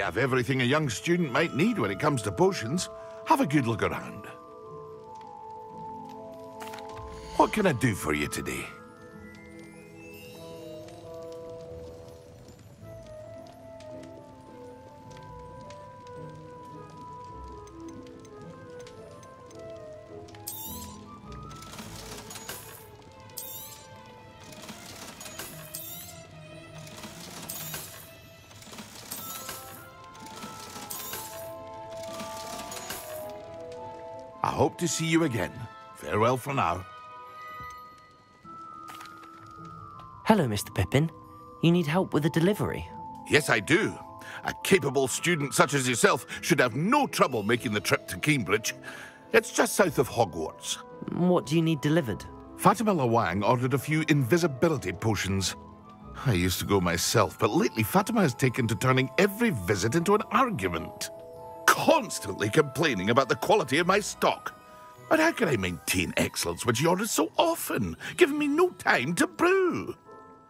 have everything a young student might need when it comes to potions. Have a good look around. What can I do for you today? I hope to see you again. Farewell for now. Hello, Mr. Pippin. You need help with a delivery? Yes, I do. A capable student such as yourself should have no trouble making the trip to Cambridge. It's just south of Hogwarts. What do you need delivered? Fatima Lawang ordered a few invisibility potions. I used to go myself, but lately Fatima has taken to turning every visit into an argument. Constantly complaining about the quality of my stock. But how can I maintain excellence when she orders so often, giving me no time to brew?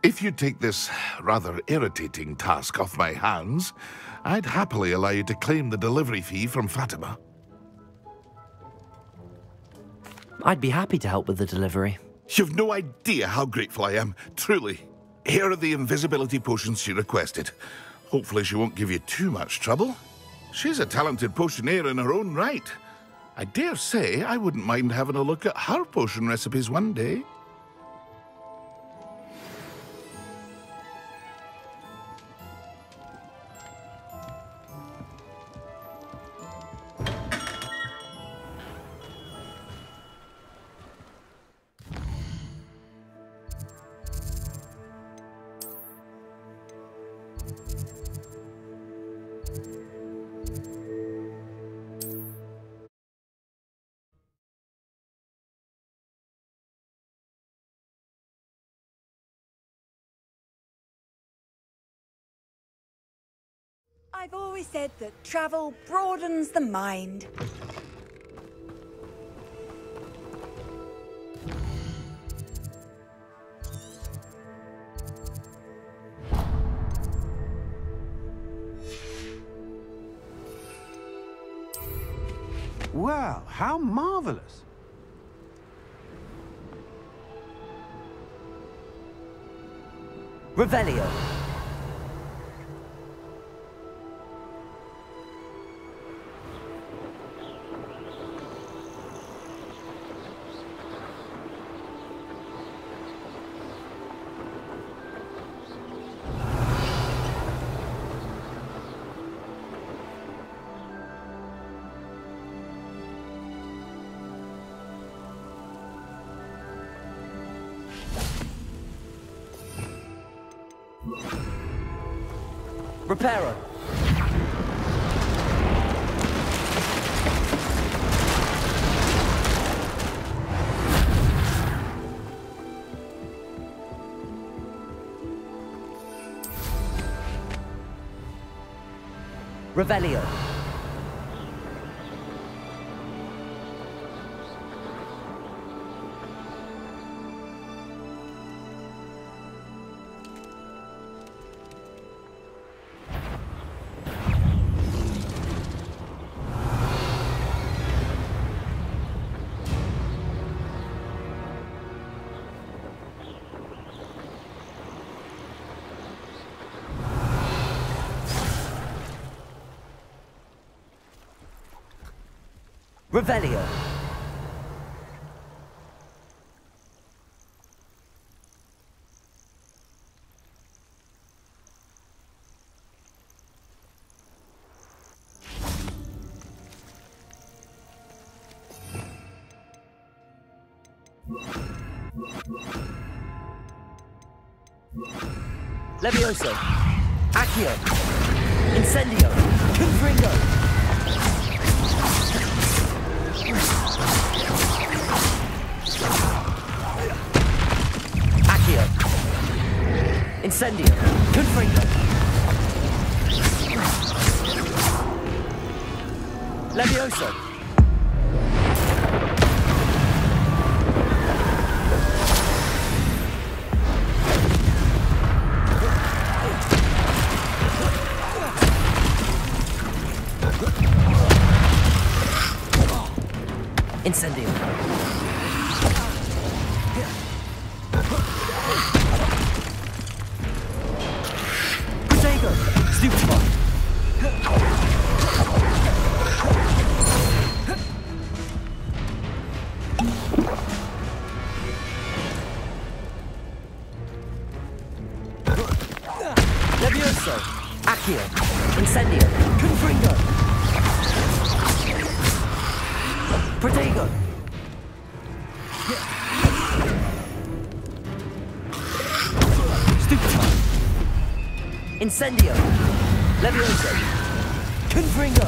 If you take this rather irritating task off my hands, I'd happily allow you to claim the delivery fee from Fatima. I'd be happy to help with the delivery. You've no idea how grateful I am, truly. Here are the invisibility potions she requested. Hopefully she won't give you too much trouble. She's a talented potioneer in her own right. I dare say I wouldn't mind having a look at her potion recipes one day. I've always said that travel broadens the mind. Well, how marvelous! Revelio. Reparo. Revelio. Revelio. Levioso. Accio. Incendio. Confringo. Accio. Incendio. Confringo. Levioso. Incendio. Protego. Stupefy. Levioso. Accio. Incendio. Confringo. Protego. Stupefy. Incendio. Levioso. Confringo.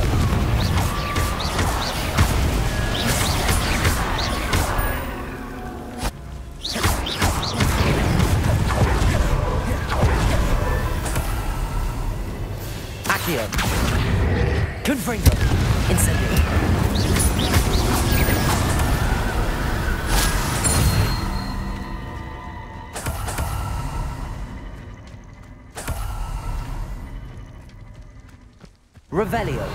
Accio. Confringo. Incendio. Revelio.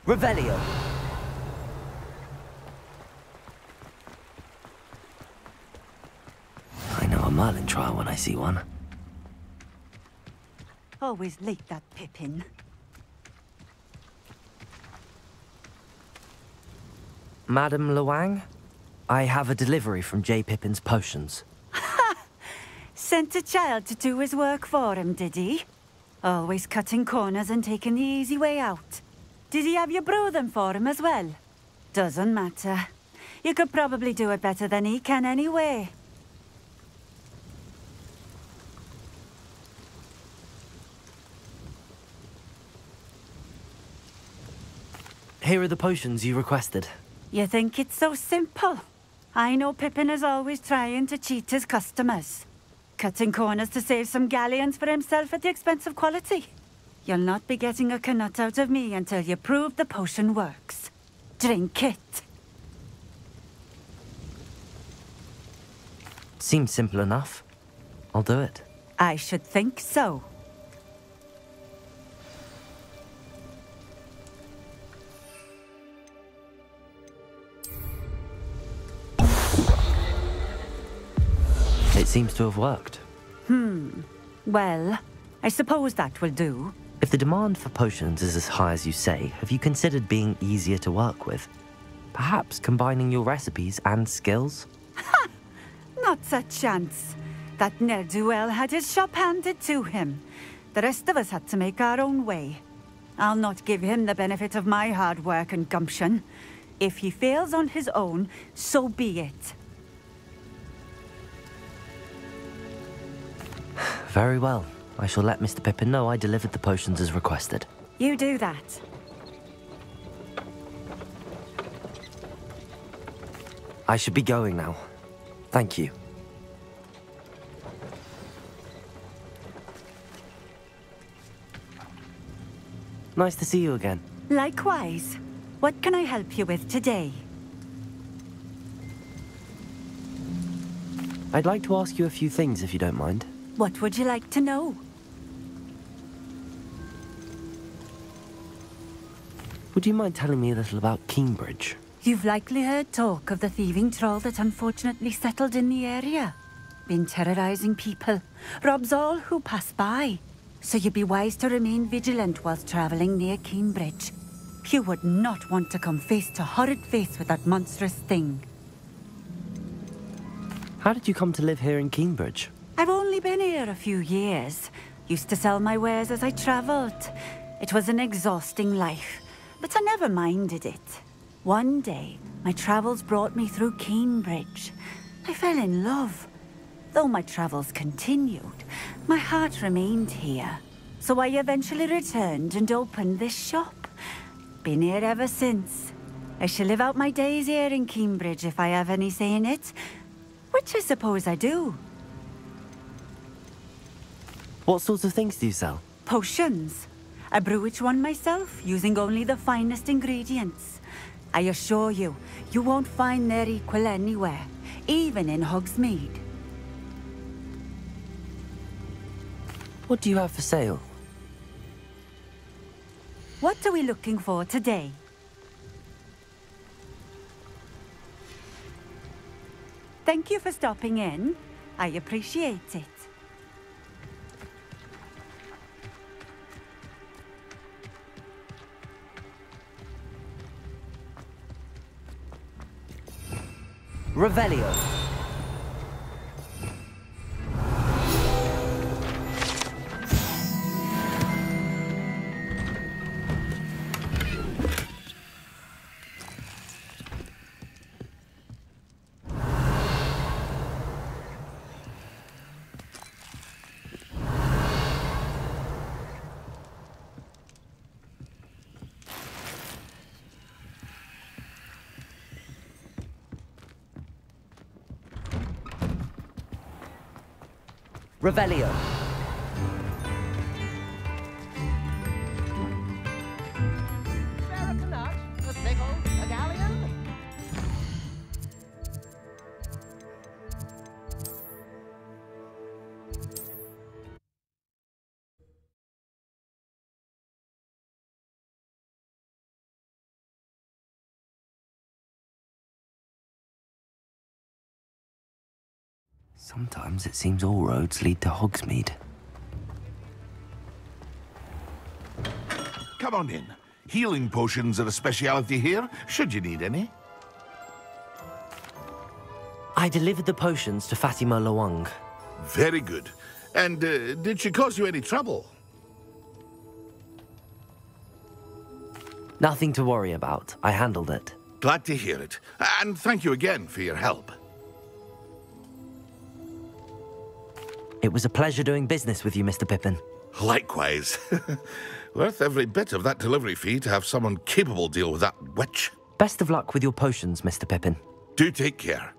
Revelio. I know a Merlin trial when I see one. Always late, that Pippin. Madam Luang, I have a delivery from J. Pippin's potions. Sent a child to do his work for him, did he? Always cutting corners and taking the easy way out. Did he have you brew them for him as well? Doesn't matter. You could probably do it better than he can anyway. Here are the potions you requested. You think it's so simple? I know Pippin is always trying to cheat his customers. Cutting corners to save some galleons for himself at the expense of quality. You'll not be getting a canut out of me until you prove the potion works. Drink it. Seems simple enough. I'll do it. I should think so. It seems to have worked. Well, I suppose that will do. If the demand for potions is as high as you say, have you considered being easier to work with? Perhaps combining your recipes and skills? Not a chance. That ne'er-do-well had his shop handed to him. The rest of us had to make our own way. I'll not give him the benefit of my hard work and gumption. If he fails on his own, so be it. Very well. I shall let Mr. Pippin know I delivered the potions as requested. You do that. I should be going now. Thank you. Nice to see you again. Likewise. What can I help you with today? I'd like to ask you a few things if you don't mind. What would you like to know? Would you mind telling me a little about Cambridge? You've likely heard talk of the thieving troll that unfortunately settled in the area. Been terrorizing people. Robs all who pass by. So you'd be wise to remain vigilant whilst traveling near Cambridge. You would not want to come face to horrid face with that monstrous thing. How did you come to live here in Cambridge? I've only been here a few years. Used to sell my wares as I travelled. It was an exhausting life. but I never minded it. One day, my travels brought me through Cambridge. I fell in love. Though my travels continued, my heart remained here. So I eventually returned and opened this shop. Been here ever since. I shall live out my days here in Cambridge if I have any say in it, which I suppose I do. What sorts of things do you sell? Potions. I brew each one myself, using only the finest ingredients. I assure you, you won't find their equal anywhere, even in Hogsmeade. What do you have for sale? What are we looking for today? Thank you for stopping in. I appreciate it. Revelio. Revelio. Sometimes it seems all roads lead to Hogsmeade. Come on in. Healing potions are a speciality here, should you need any. I delivered the potions to Fatima Lawang. Very good. And did she cause you any trouble? Nothing to worry about. I handled it. Glad to hear it. And thank you again for your help. It was a pleasure doing business with you, Mr. Pippin. Likewise. Worth every bit of that delivery fee to have someone capable deal with that witch. Best of luck with your potions, Mr. Pippin. Do take care.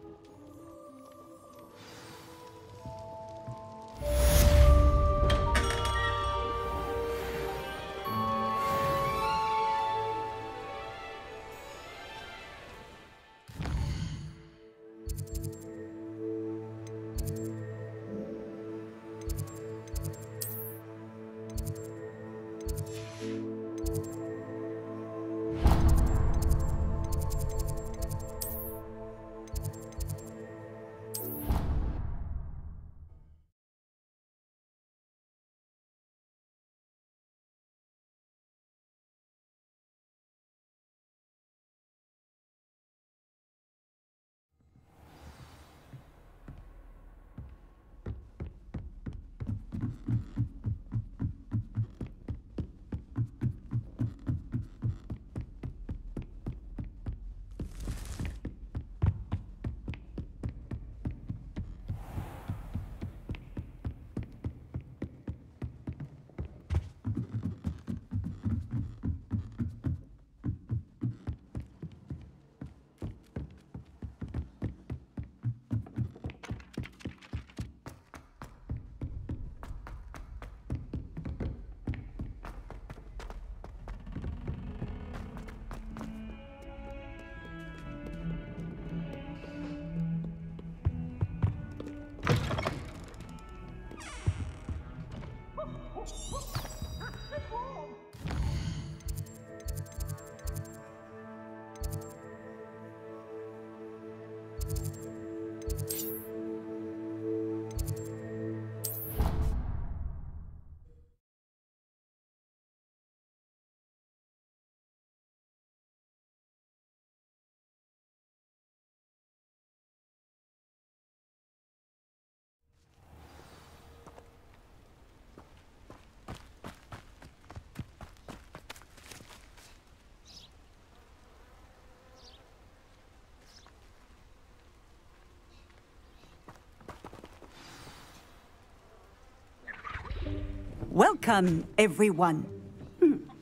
Welcome, everyone.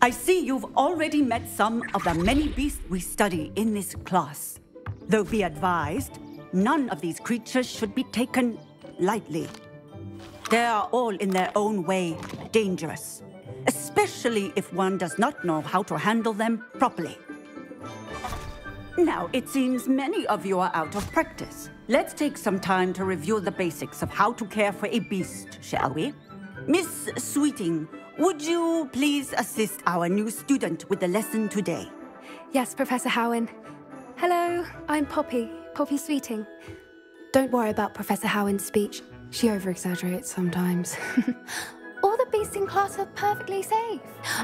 I see you've already met some of the many beasts we study in this class. Though be advised, none of these creatures should be taken lightly. They are all in their own way dangerous, especially if one does not know how to handle them properly. Now, it seems many of you are out of practice. Let's take some time to review the basics of how to care for a beast, shall we? Miss Sweeting, would you please assist our new student with the lesson today? Yes, Professor Howen. Hello, I'm Poppy Sweeting. Don't worry about Professor Howen's speech. She over-exaggerates sometimes. All the beasts in class are perfectly safe.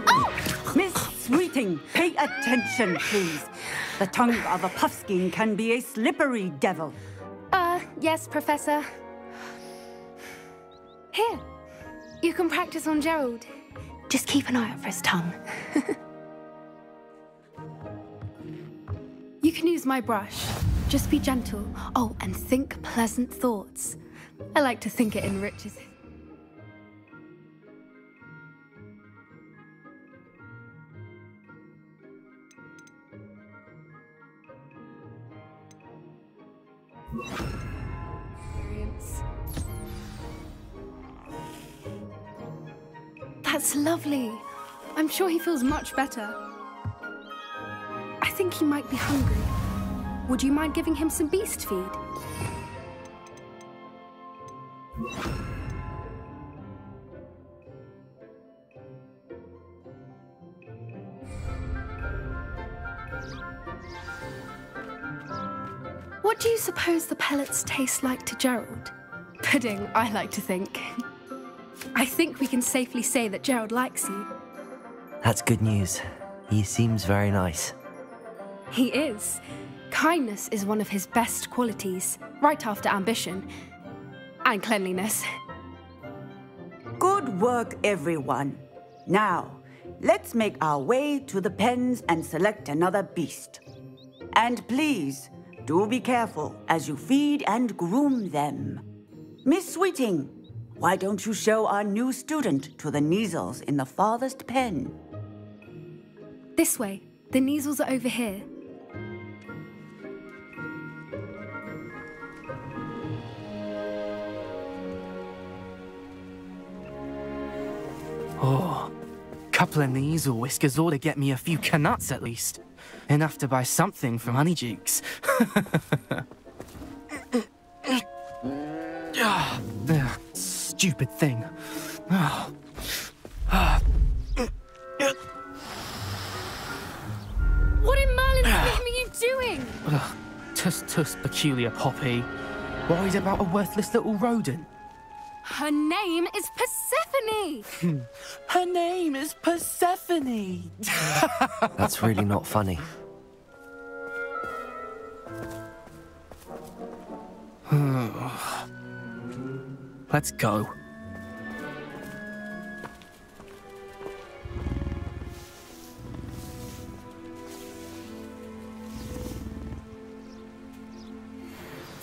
Oh! Miss Sweeting, pay attention, please. The tongue of a puffskein can be a slippery devil. Yes, Professor. Here, you can practice on Gerald. Just keep an eye out for his tongue. You can use my brush. Just be gentle. Oh, and think pleasant thoughts. I like to think it enriches it. That's lovely. I'm sure he feels much better. I think he might be hungry. Would you mind giving him some beast feed? What do you suppose the pellets taste like to Gerald? Pudding, I like to think. I think we can safely say that Gerald likes you. That's good news. He seems very nice. He is. Kindness is one of his best qualities, right after ambition. And cleanliness. Good work, everyone. Now, let's make our way to the pens and select another beast. And please, do be careful as you feed and groom them. Miss Sweeting, why don't you show our new student to the Neasels in the farthest pen? This way. The Neasels are over here. Oh, couple of Neasel whiskers ought to get me a few canuts at least. Enough to buy something from Honeydukes. Stupid thing. What in Merlin's name are you doing? Tuss, peculiar Poppy. Worried about a worthless little rodent. Her name is Persephone! Her name is Persephone! That's really not funny. Let's go.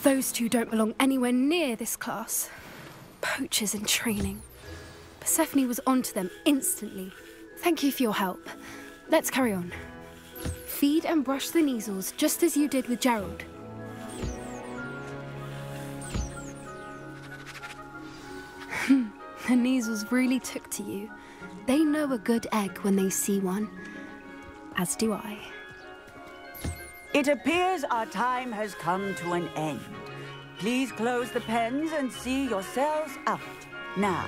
Those two don't belong anywhere near this class. Poachers in training. Persephone was onto them instantly. Thank you for your help. Let's carry on. Feed and brush the Neasels just as you did with Gerald. The Neasels really took to you. They know a good egg when they see one. As do I. It appears our time has come to an end. Please close the pens and see yourselves out. Now,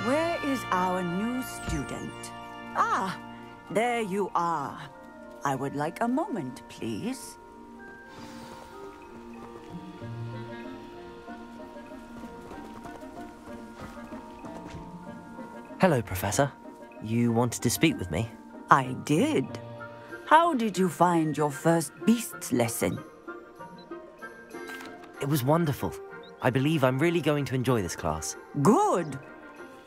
where is our new student? Ah, there you are. I would like a moment, please. Hello, Professor. You wanted to speak with me? I did. How did you find your first beasts lesson? It was wonderful. I believe I'm really going to enjoy this class. Good.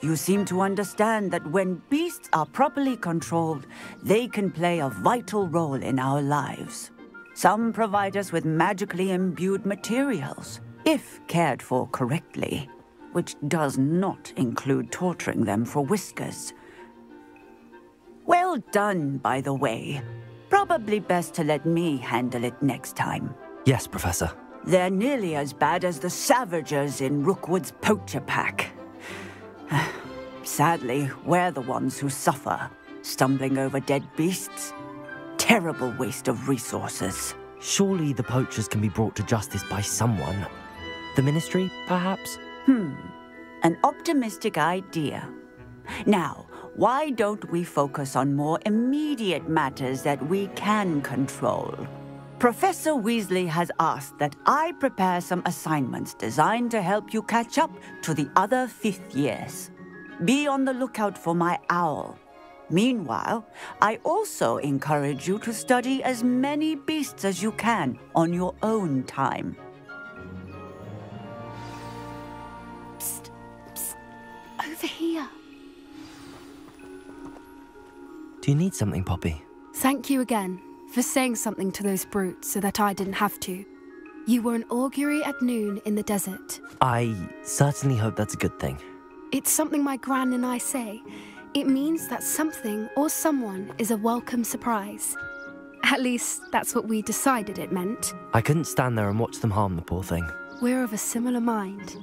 You seem to understand that when beasts are properly controlled, they can play a vital role in our lives. Some provide us with magically imbued materials, if cared for correctly. which does not include torturing them for whiskers. Well done, by the way. Probably best to let me handle it next time. Yes, Professor. They're nearly as bad as the Savagers in Rookwood's poacher pack. Sadly, we're the ones who suffer, stumbling over dead beasts. Terrible waste of resources. Surely the poachers can be brought to justice by someone. The Ministry, perhaps? An optimistic idea. Now, why don't we focus on more immediate matters that we can control? Professor Weasley has asked that I prepare some assignments designed to help you catch up to the other 5th years. Be on the lookout for my owl. Meanwhile, I also encourage you to study as many beasts as you can on your own time. Psst, psst. Over here. Do you need something, Poppy? Thank you again for saying something to those brutes so that I didn't have to. You were an augury at noon in the desert. I certainly hope that's a good thing. It's something my gran and I say. It means that something or someone is a welcome surprise. At least, that's what we decided it meant. I couldn't stand there and watch them harm the poor thing. We're of a similar mind.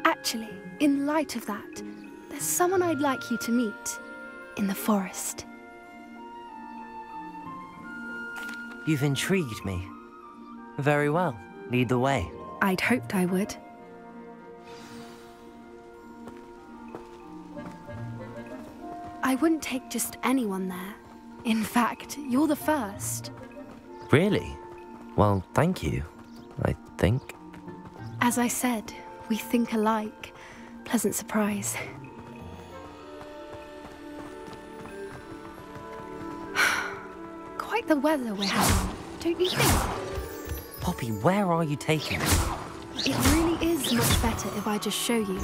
Actually, in light of that, there's someone I'd like you to meet in the forest. You've intrigued me. Very well. Lead the way. I'd hoped I would. I wouldn't take just anyone there. In fact, you're the first. Really? Well, thank you, I think. As I said, we think alike. Pleasant surprise. Quite the weather we're having, don't you think? Poppy, where are you taking me? It really is much better if I just show you.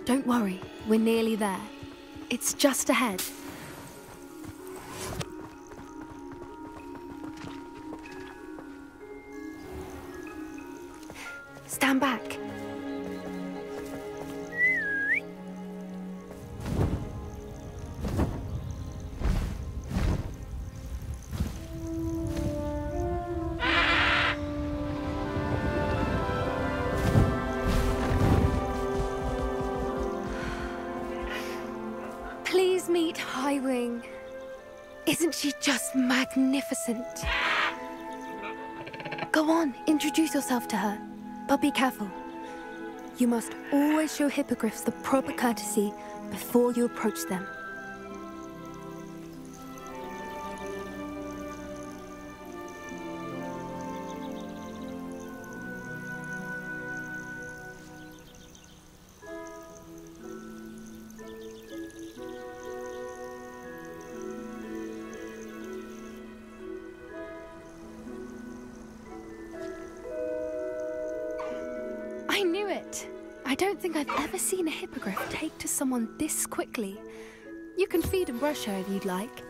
Don't worry, we're nearly there. It's just ahead. Stand back. Please meet Highwing. Isn't she just magnificent? Go on, introduce yourself to her. But be careful. You must always show hippogriffs the proper courtesy before you approach them. I knew it! I don't think I've ever seen a hippogriff take to someone this quickly. You can feed and brush her if you'd like.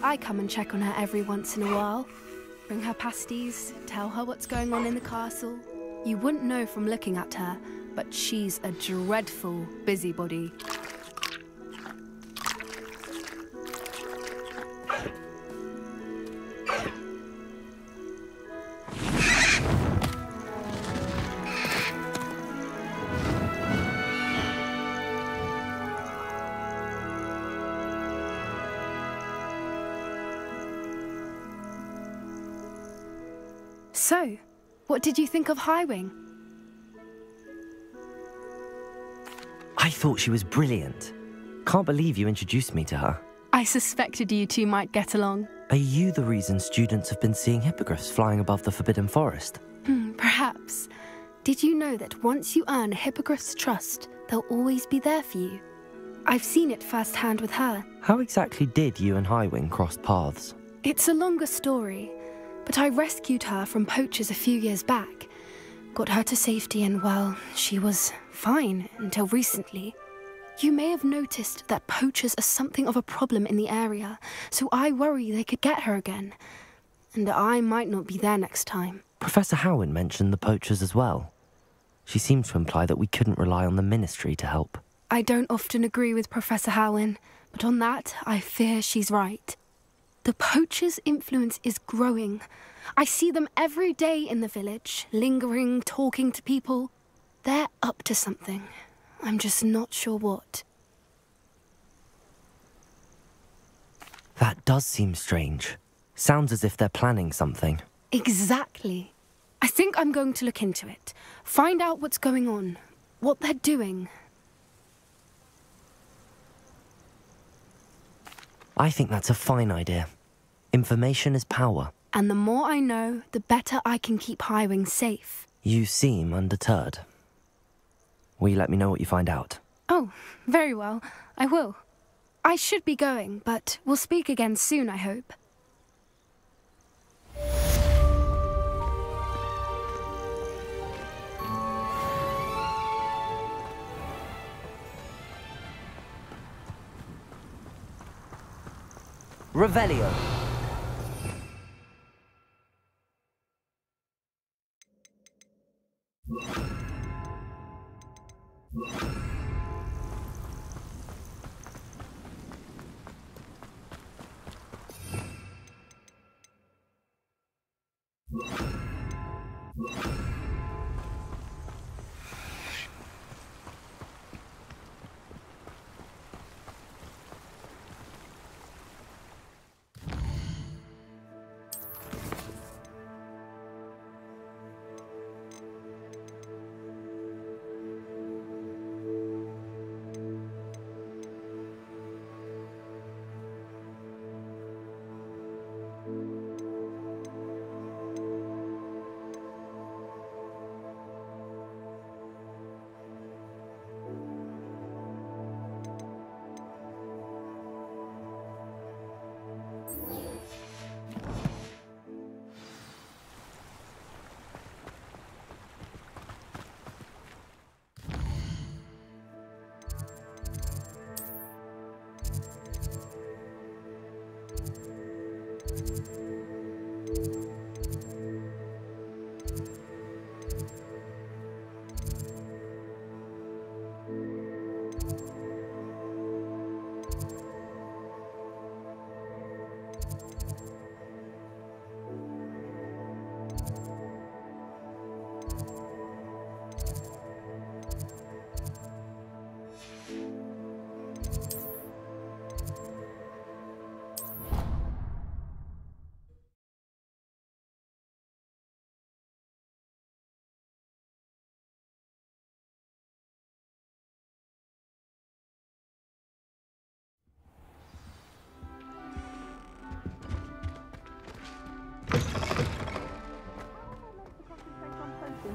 I come and check on her every once in a while. Bring her pasties, tell her what's going on in the castle. You wouldn't know from looking at her, but she's a dreadful busybody. So, what did you think of Highwing? I thought she was brilliant. Can't believe you introduced me to her. I suspected you two might get along. Are you the reason students have been seeing hippogriffs flying above the Forbidden Forest? Perhaps. Did you know that once you earn a hippogriff's trust, they'll always be there for you? I've seen it firsthand with her. How exactly did you and Highwing cross paths? It's a longer story, but I rescued her from poachers a few years back. Got her to safety and, well, she was fine until recently. You may have noticed that poachers are something of a problem in the area, so I worry they could get her again. and I might not be there next time. Professor Howin mentioned the poachers as well. She seemed to imply that we couldn't rely on the Ministry to help. I don't often agree with Professor Howin, but on that, I fear she's right. The poachers' influence is growing. I see them every day in the village, lingering, talking to people. They're up to something. I'm just not sure what. That does seem strange. Sounds as if they're planning something. Exactly. I think I'm going to look into it. Find out what's going on, what they're doing. I think that's a fine idea. Information is power. And the more I know, the better I can keep Highwing safe. You seem undeterred. Will you let me know what you find out? Oh, very well. I will. I should be going, but we'll speak again soon, I hope. Revelio.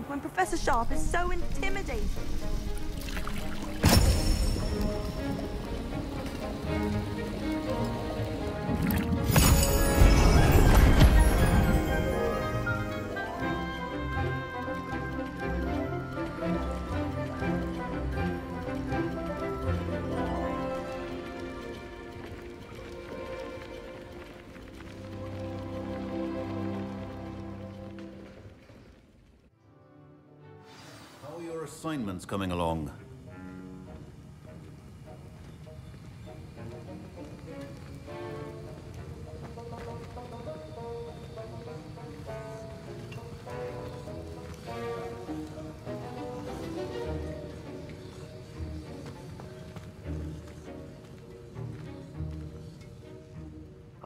When Professor Sharp is so intimidating. Assignments coming along.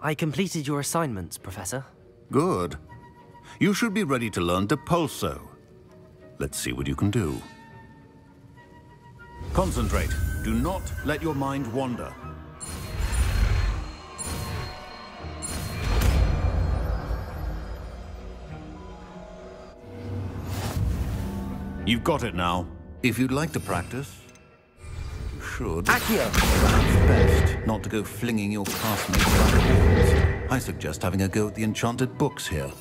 I completed your assignments, Professor. Good. You should be ready to learn Depulso. Let's see what you can do. Concentrate. Do not let your mind wander. You've got it now. If you'd like to practice, you should. Accio! Perhaps best not to go flinging your classmates around the walls. I suggest having a go at the enchanted books here.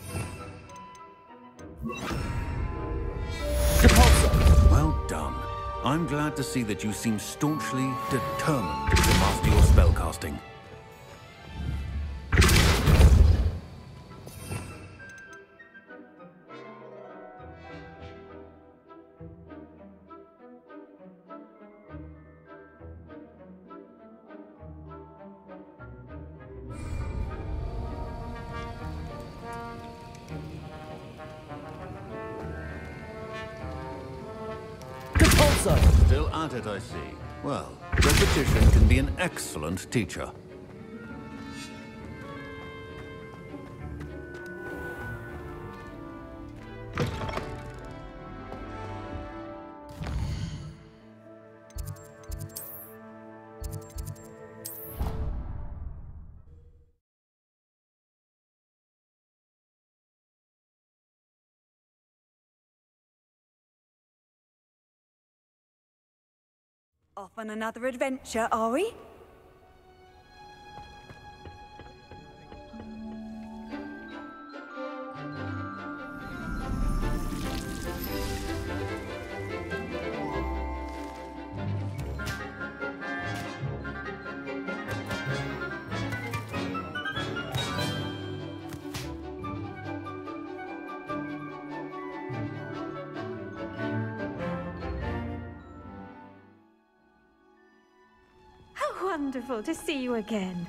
Well done. I'm glad to see that you seem staunchly determined to master your spellcasting. Still at it, I see. Well, repetition can be an excellent teacher. Off on another adventure, are we? Wonderful to see you again.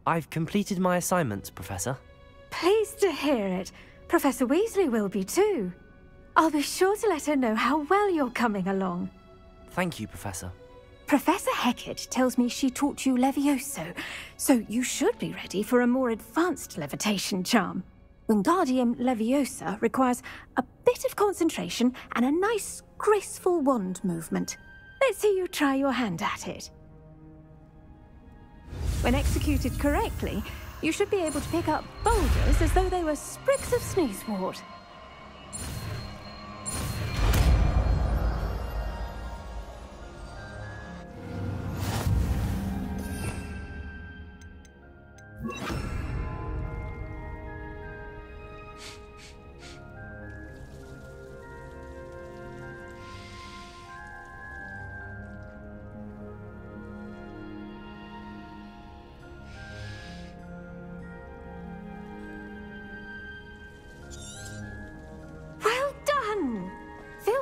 I've completed my assignments, Professor. Pleased to hear it. Professor Weasley will be too. I'll be sure to let her know how well you're coming along. Thank you, Professor. Professor Hecat tells me she taught you Levioso, so you should be ready for a more advanced levitation charm. Wingardium Leviosa requires a bit of concentration and a nice, graceful wand movement. Let's see you try your hand at it. When executed correctly, you should be able to pick up boulders as though they were sprigs of sneezewort.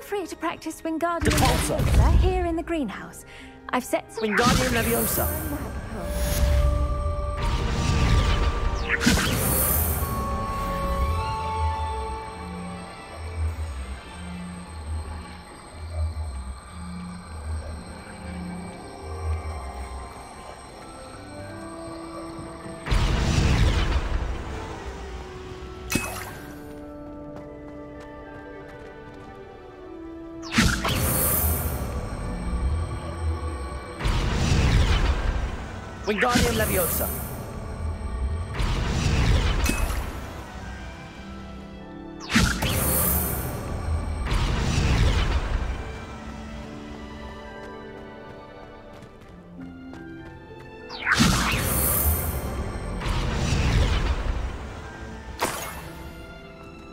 Free to practice Wingardium Leviosa here in the greenhouse. I've set some Wingardium Leviosa. Wingardium Leviosa.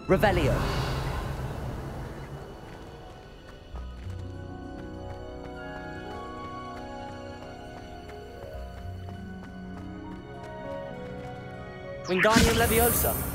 Revelio. Wingardium Leviosa.